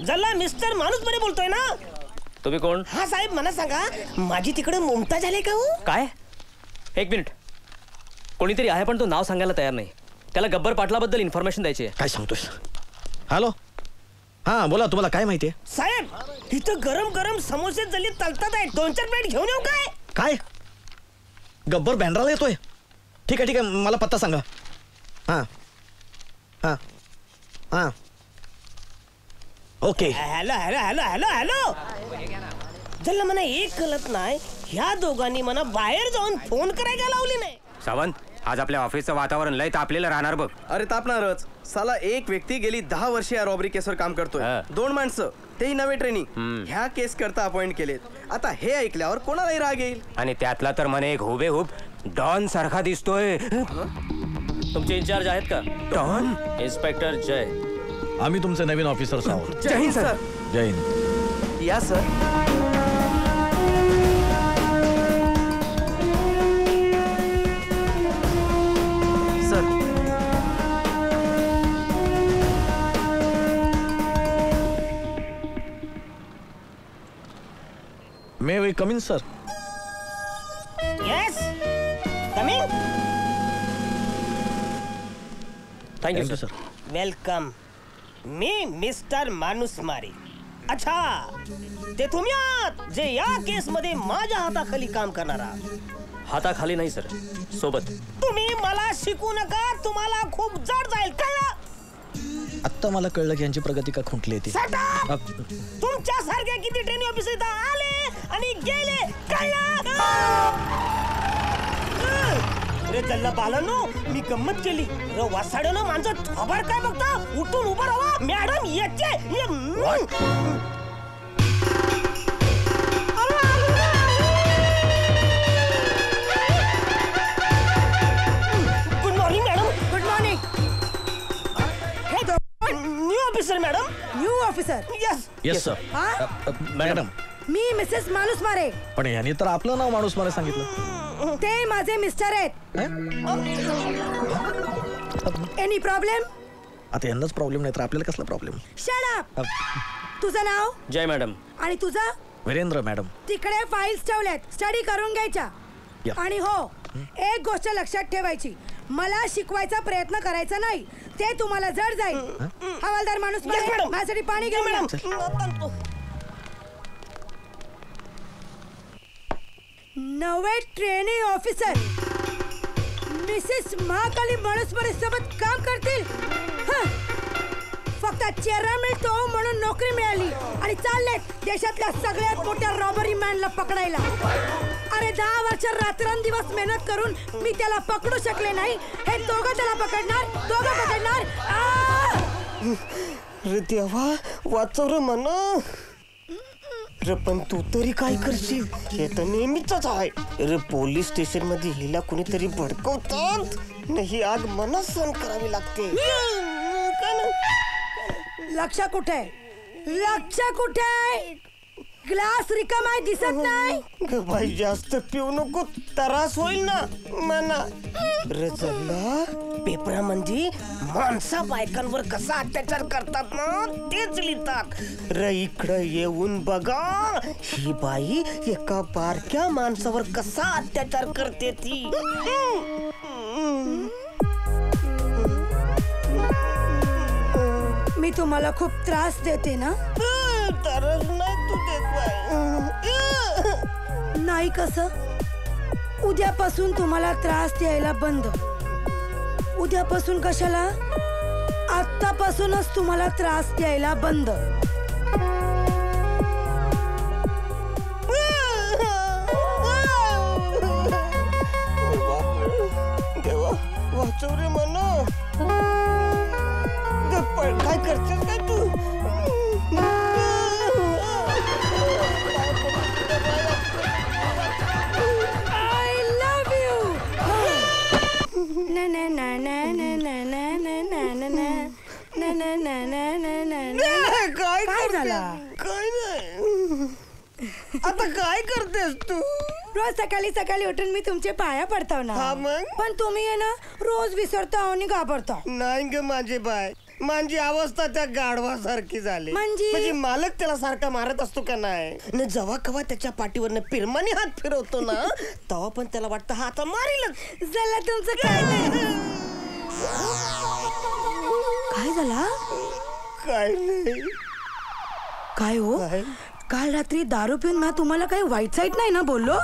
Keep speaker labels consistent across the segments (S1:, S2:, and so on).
S1: जल्ला मिस्टर माणूस बरे बोलतोय ना?
S2: तुम्ही कोण?
S1: हा साहेब मला सांगा, माझी तिकडे मुमताज आले का हो?
S2: काय? एक मिनिट. कोणीतरी आहे पण तो नाव सांगायला तयार नाही. त्याला गब्बर पाटलाबद्दल इन्फॉर्मेशन द्यायची आहे.
S3: काय सांगतोस? हॅलो, हा बोला, तुम्हाला काय माहितीये?
S1: साहेब इथं गरम गरम समोसे जल्ली तळतात आहेत, 2-4 प्लेट घेऊन येऊ काय?
S3: काय? गब्बर बँड्राला येतोय? ठीक आहे, मला पत्ता सांगा. हां हां हां okay.
S1: Hello hello hello hello hello जल्ला मला एक कळत नाही, ह्या दोघांनी मला बाहेर जाऊन फोन करायला लावली नाही.
S4: सावंत, आज आपल्या ऑफिसचं वातावरण लय तापलेलं राहणार बघ.
S5: अरे तापणारच. साला एक व्यक्ती गेली 10 वर्ष या रॉबरी केसवर काम करतोय. 2 माणसं, तेही नवे ट्रेनिंग ह्या केस करता अपॉइंट केलेत. आता हे ऐकल्यावर कोणालाही राग येईल.
S4: आणि त्यातला तर म्हणे एक हुबेहूब डॉन सारखा दिसतोय.
S2: तुमचे इंचार्ज आहेत का?
S4: डॉन?
S2: इन्स्पेक्टर जय.
S3: आम्ही तुमचे नवीन ऑफिसर आहोत.
S5: जय हिंद सर.
S3: जय हिंद.
S5: या sir. Sir
S3: may we come in sir?
S1: Yes coming.
S2: Thank you sir.
S1: Welcome. मी मिस्टर मानुसमारी. अच्छा, ते तुम्ही आहात जे या केस मध्ये माझ्या हाताखाली काम करणार आहात?
S2: हाताखाली नाही सर, सोबत.
S1: तुम्ही मला शिकू नका, तुम्हाला खूप जड जाईल, कळलं?
S3: आत्ता मला कळलं की यांची प्रगती का खुंटली ती.
S1: तुमच्या सारख्या किती ट्रेनिंग ऑफिसर इथं आले आणि गेले, कळलं? अरे जल्ला बालांनो, मी गंमत केली. वासाड्यानं माझं थोबाड काय बघता? उठून उभं राहा मॅडम, येते. Good morning madam.
S6: Good morning.
S1: New officer madam.
S6: New officer.
S1: Yes
S3: yes sir. Madam,
S6: मी मिसेस मानुसमारे.
S3: पण यांनी तर आपलं नाव माणूस मला सांगितलं.
S6: ते माझे मिस्टर आहेत. Any problem?
S3: आता यांनाच प्रॉब्लेम नाही तर आपल्याला कसला प्रॉब्लेम?
S6: Shut up. तुझं नाव?
S2: जय मॅडम.
S6: आणि तुझं?
S3: वीरेंद्र मॅडम.
S6: तिकडे फाईल्स ठेवल्यात, स्टडी करून घ्यायच्या. आणि हो, एक गोष्ट लक्षात ठेवायची, मला शिकवायचा प्रयत्न करायचा नाही, ते तुम्हाला जड जाईल. हवालदार माणूस, माझ्यासाठी पाणी घे मॅडम. नवे ट्रेनिंग ऑफिसर मिसेस महाकाली माणूसमारे सोबत काम करतील. फक्त चेहरा मिळतो म्हणून नोकरी मिळाली आणि चाललेत देशातल्या सगळ्यात मोठ्या रॉबरी मॅनला पकडायला. अरे 10 वर्ष रात्रंदिवस मेहनत करून मी त्याला पकडू शकले नाही. हे दोघं त्याला पकडणार, दोघं पकडणार.
S1: अरे देवा, वाचव रे म्हणा. पण तू तरी काय करशील? हे तर नेहमीच आहे. अरे पोलीस स्टेशन मध्ये हिला कुणीतरी भडकवतात, ही आग मला सहन करावी लागते.
S6: लक्ष कुठे? लक्ष कुठे? ग्लास रिकामा दिसत नाही.
S1: बाई जास्त पिऊ नको, त्रास होईल ना मना. रजल्ला, पेपरामध्ये माणसा बायकांवर कसा अत्याचार करतात ना तेच लिहितात. र इकडं येऊन बघा, ही बाई एका बारक्या माणसावर कसा अत्याचार करते ती.
S6: मी तुम्हाला खूप त्रास देते ना?
S1: त्रास नाही तू देत
S6: नाही. कसं? उद्यापासून तुम्हाला त्रास द्यायला बंद. उद्यापासून कशाला? आत्तापासूनच तुम्हाला त्रास द्यायला बंद.
S1: देवा वाचव रे म्हणा. काय करतेस काय तू?
S6: I love you. Na na na na na na na na na na na na na na na na.
S1: काय
S6: झाला?
S1: काय नाही. आता काय करतेस तू?
S6: रोज सकाळी सकाळी उठून मी तुमचे पाया पडतो ना.
S1: हा मग?
S6: पण तुम्ही आहे ना रोज विसरता आणि घाबरता.
S1: नाही ग माझे बाय, माझी अवस्था त्या गाढवासारखी झाली.
S6: म्हणजे
S1: मालक त्याला सारखा मारत असतो का नाही, न जेव्हा केव्हा त्याच्या पाठीवरनं पिरमानी हात फिरवतो ना, तेव्हा पण त्याला वाटतं हा आता मारीलच.
S6: झालं तुमचं काय नाही. काय झाला?
S1: काय नाही.
S6: काय हो,
S1: काय?
S6: काल रात्री दारू पिऊन मी तुम्हाला काही वाईट साईट नाही ना बोललो?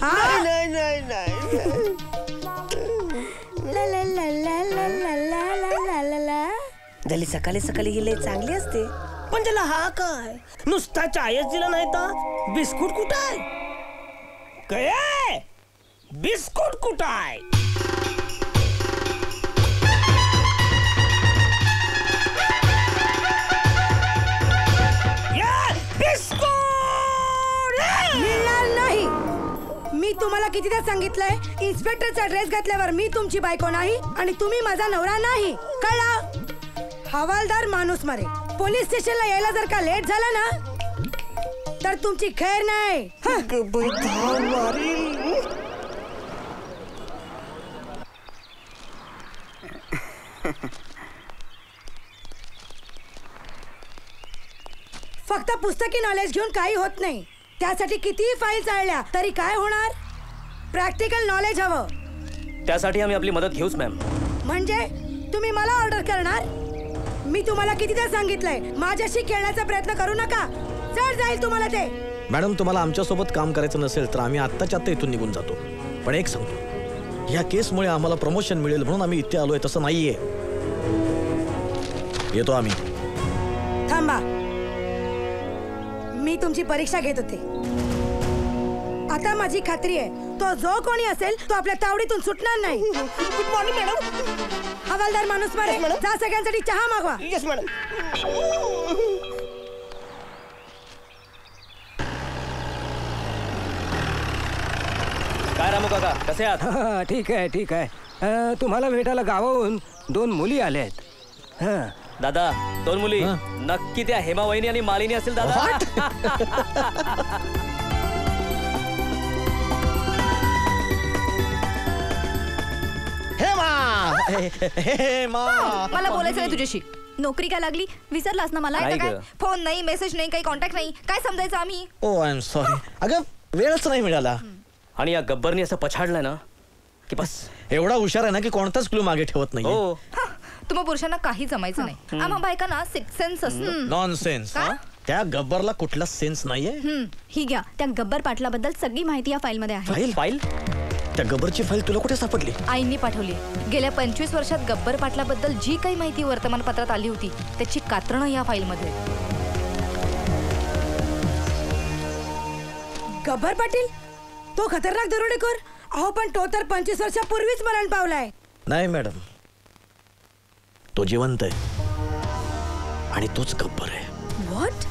S1: नाही नाही नाही.
S6: ला ला ला ला ला ला ला ला ला ला.
S1: झाली सकाळी सकाळी गेले चांगली असते, पण त्याला हा काय नुसता चायच दिला नाही तर बिस्कुट कुठं आहे? काय बिस्कुट कुठं आहे?
S6: मिळणार नाही. मी तुम्हाला कितीदा सांगितलंय, इन्स्पेक्टरचा ड्रेस घातल्यावर मी तुमची बायको नाही आणि तुम्ही माझा नवरा नाही, कळलं? हवालदार माणूस मारे. पोलीस स्टेशनला यायला जर का लेट झाला ना तर तुमची खैर नाही. फक्त पुस्तकी नॉलेज घेऊन काही होत नाही. त्यासाठी कितीही फाईल चालल्या तरी काय होणार? प्रॅक्टिकल नॉलेज हवं.
S2: त्यासाठी आम्ही आपली मदत घेऊच मॅम.
S6: म्हणजे तुम्ही मला ऑर्डर करणार? मी तुम्हाला कितीदा सांगितलंय, माझ्याशी खेळण्याचा प्रयत्न करू नका. चढ जाईल तुम्हाला ते.
S3: मॅडम, तुम्हाला आमच्यासोबत काम करायचं नसेल तर आम्ही आत्ताच्या आत्ता इथून निघून जातो. पण एक सांगतो, या केसमुळे आम्हाला प्रमोशन मिळेल म्हणून आम्ही इथे आलोय तसं नाहीये. येतो आम्ही.
S6: थांबा, मी तुमची परीक्षा घेत होते. आता माझी खात्री आहे, तो जो कोणी असेल तो आपल्या तावडीतून सुटणार नाही.
S1: Good morning madam.
S6: हवालदार माणूस मारे, जा सगळ्यांसाठी चहा मागवा.
S1: Yes madam.
S2: काय रामू काका, कसे आहात?
S4: ठीक आहे ठीक आहे. तुम्हाला भेटायला गावाहून 2 मुली आल्या आहेत.
S2: दादा, 2 मुली नक्की त्या हेमा वहिनी आणि मालिनी असेल दादा.
S7: मला बोलायचं नाही तुझ्याशी. नोकरी काय लागली विसरलास ना मला?
S2: नाही
S7: काय
S2: गं.
S7: फोन नाही, मेसेज नाही, काही कॉन्टॅक्ट नाही, काय समजायचं आम्ही?
S3: ओ आय एम सॉरी. अगं वेळच नाही मिळाला.
S2: आणि या गब्बरनी असं पछाडलंय ना की बस.
S3: एवढा हुशार आहे ना की कोणताच क्लू मागे ठेवत नाही.
S2: हो.
S7: तुम्हा पुरुषांना काही जमायचं नाही. आम्हा बायकांना सिक्स सेन्स असतो.
S3: नॉनसेन्स. त्या गब्बरला कुठला सेन्स नाहीये.
S7: ही घ्या, त्या गब्बर पाटलाबद्दल सगळी माहिती या फाईल मध्ये आहे.
S3: फाईल?
S2: फाईल?
S3: त्या गब्बरची फाईल तुला कुठे सापडली?
S7: आईंनी पाठवली. गेल्या 25 वर्षात गब्बर पाटलाबद्दल जी काही माहिती वर्तमानपत्रात आली होती त्याची कात्रणं या फाईल मध्ये.
S6: गब्बर पाटील तो खतरनाक दरोडेखोर? अहो पण तो तर 25 वर्षापूर्वीच मरण पावलाय.
S3: नाही मॅडम, तो जिवंत आहे आणि तोच गब्बर आहे.
S6: व्हॉट?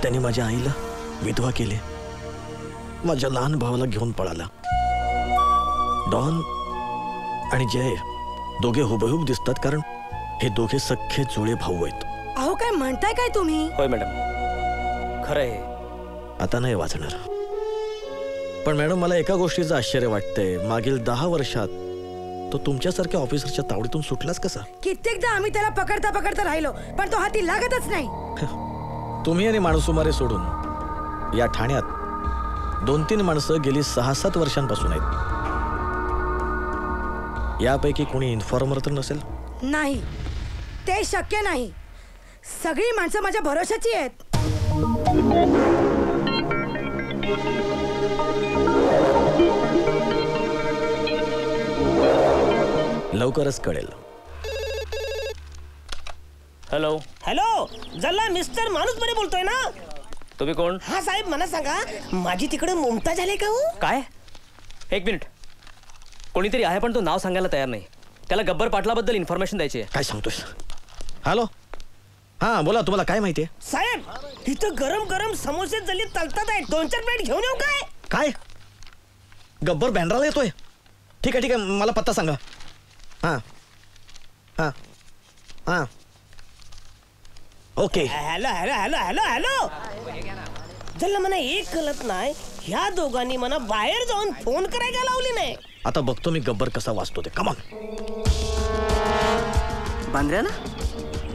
S3: त्याने माझ्या आईला विधवा केले, माझ्या लहान भावाला घेऊन पळाला. डॉन आणि जय दोघे हुबेहूब दिसतात कारण हे दोघे सख्खे जुळे भाऊ आहेत.
S6: अहो काय म्हणताय काय तुम्ही?
S2: होय मॅडम, खरं आहे.
S3: आता नाही वाचणार. पण मॅडम, मला एका गोष्टीचं आश्चर्य वाटतंय. मागील 10 वर्षात तो तुमच्यासारख्या ऑफिसरच्या तावडीतून सुटलाच कसा?
S6: कित्येकदा आम्ही त्याला पकडता पकडता राहिलो पण तो हाती लागतच नाही.
S3: तुम्ही आणि माणसुमारे सोडून या ठाण्यात 2-3 माणसं गेली 6-7 वर्षांपासून आहेत. यापैकी कोणी इन्फॉर्मर तर नसेल?
S6: नाही, ते शक्य नाही. सगळी माणसं माझ्या भरोशाची आहेत.
S3: लवकरच कळेल.
S2: हॅलो.
S1: हॅलो, जल्ला मिस्टर माणूस बरे बोलतोय ना?
S2: तुम्ही कोण?
S1: हा साहेब, मला सांगा, माझी तिकडे मुमताज झाले का हो?
S2: काय? 1 मिनिट. कोणीतरी आहे पण तो नाव सांगायला तयार नाही. त्याला गब्बर पाटलाबद्दल इन्फॉर्मेशन द्यायची आहे.
S3: काय सांगतोस? हॅलो, हा बोला, तुम्हाला काय माहितीये?
S1: साहेब, इथं गरम गरम समोसे जल्ली तलतात आहेत. 2-4 प्लेट घेऊन येऊ काय?
S3: काय? गब्बर बँड्राला येतोय? ठीक आहे ठीक आहे, मला पत्ता सांगा. हां हां हां okay.
S1: Hello hello hello hello hello. जल्ला मला एक कळत नाही, ह्या दोघांनी मला बाहेर जाऊन फोन करायला लावली नाही.
S3: आता बघतो मी गब्बर कसा वाचतो ते. कमॉन.
S5: बांद्र्याला?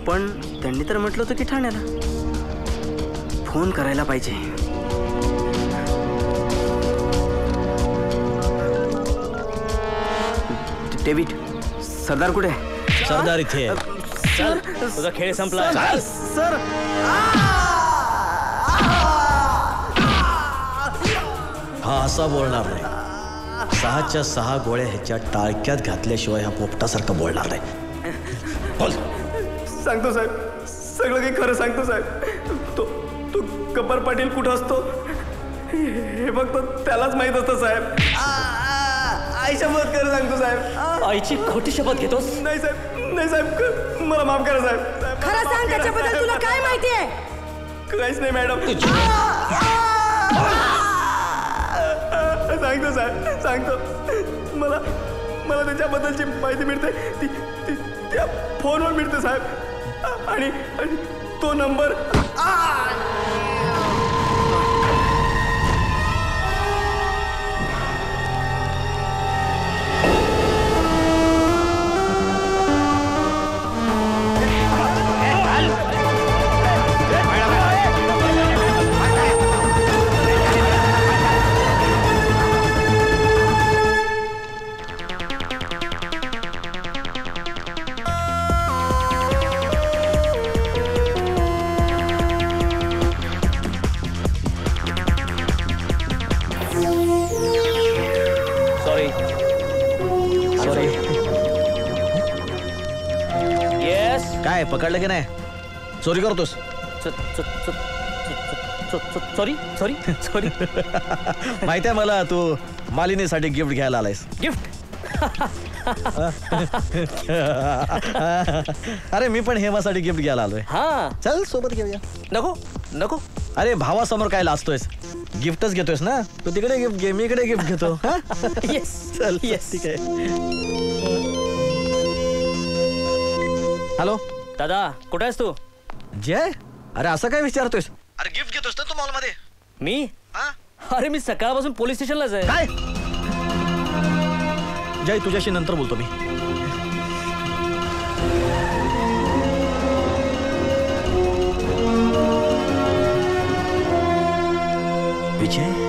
S5: पण त्यांनी तर म्हटलं होतं की ठाण्याला. फोन करायला पाहिजे. डेव्हिड, सरदार कुठे आहे?
S3: सरदार इथे आहे.
S2: चल, तुझा खेळ संपला.
S5: सर,
S3: हा असा बोलणार नाही. 6च्या 6 गोळ्या ह्याच्या टाळक्यात घातल्याशिवाय हा पोपटासारखं बोलणार नाही. बोल.
S5: सांगतो साहेब, सगळं काही खरं सांगतो साहेब. तो गब्बर पाटील कुठं असतो हे फक्त त्यालाच माहित असतं साहेब. आई शपथ खरं सांगतो साहेब.
S2: आईची खोटी शपथ घेतोस?
S5: नाही साहेब, नाही साहेब, मला माफ करा साहेब.
S6: खरं सांग, त्याच्याबद्दल तुला काय माहिती आहे?
S5: काहीच नाही मॅडम. सांगतो साहेब, सांगतो. मला त्याच्याबद्दलची माहिती मिळते ती त्या फोनवर मिळते साहेब. आणि तो नंबर
S3: काय पकडलं की नाही? चोरी करतोस?
S2: Sorry sorry sorry.
S3: माहिती आहे मला, तू मालिनीसाठी गिफ्ट घ्यायला आलायस.
S2: गिफ्ट?
S3: अरे मी पण हेमासाठी गिफ्ट घ्यायला आलोय.
S2: हा,
S3: चल सोबत घेऊया.
S2: नको नको.
S3: अरे भावासमोर काय लाजतोयस? गिफ्टच घेतोयस ना. तू तिकडे गिफ्ट घे, मी इकडे गिफ्ट घेतो.
S2: येस
S3: चल
S2: येस.
S3: ठीक आहे. हॅलो
S2: दादा, कुठे आहेस तू?
S3: जय, अरे असं काय विचारतोयस? अरे गिफ्ट घेतोस ना तू मॉल मध्ये?
S2: मी? अरे मी सकाळपासून पोलीस स्टेशनलाच आहे.
S3: काय? जय, तुझ्याशी नंतर बोलतो मी. विजय,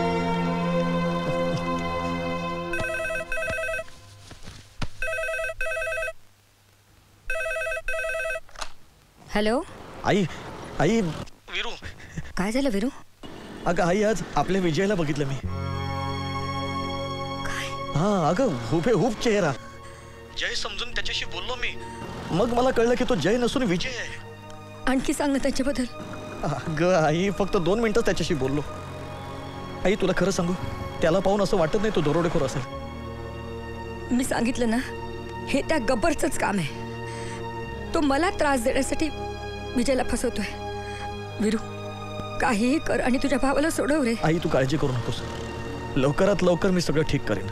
S7: हॅलो.
S3: आई आई वीरू.
S7: काय झालं वीरू?
S3: अगं आई, आज आपल्या विजयला बघितलं मी. हा अगं, हुबेहूब चेहरा. जय समजून त्याच्याशी बोललो मी. मग मला कळलं की तो जय नसून विजय आहे.
S6: आणखी सांग ना त्याच्याबद्दल.
S3: अगं आई, फक्त 2 मिनिटं त्याच्याशी बोललो. आई तुला खरं सांगू, त्याला पाहून असं वाटत नाही तो दरोडेखोर असेल.
S6: मी सांगितलं ना, हे त्या गब्बरचंच काम आहे. तो मला त्रास देण्यासाठी विजयला फसवतोय. वीरू, काहीही कर आणि तुझ्या भावाला सोडव रे.
S3: आई तू काळजी करू नकोस. लवकरात लवकर मी सगळं ठीक करेन.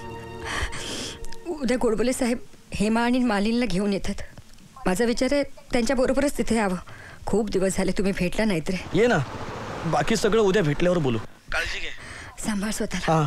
S6: उद्या गोडबोले साहेब हेमा आणि मालिनीला घेऊन येतात. माझा विचार आहे त्यांच्या बरोबरच तिथे यावं. खूप दिवस झाले तुम्ही भेटला नाहीत रे.
S3: ये ना, बाकी सगळं उद्या भेटल्यावर बोलू. काळजी घे.
S6: सांभाळ स्वतःला.
S3: हा.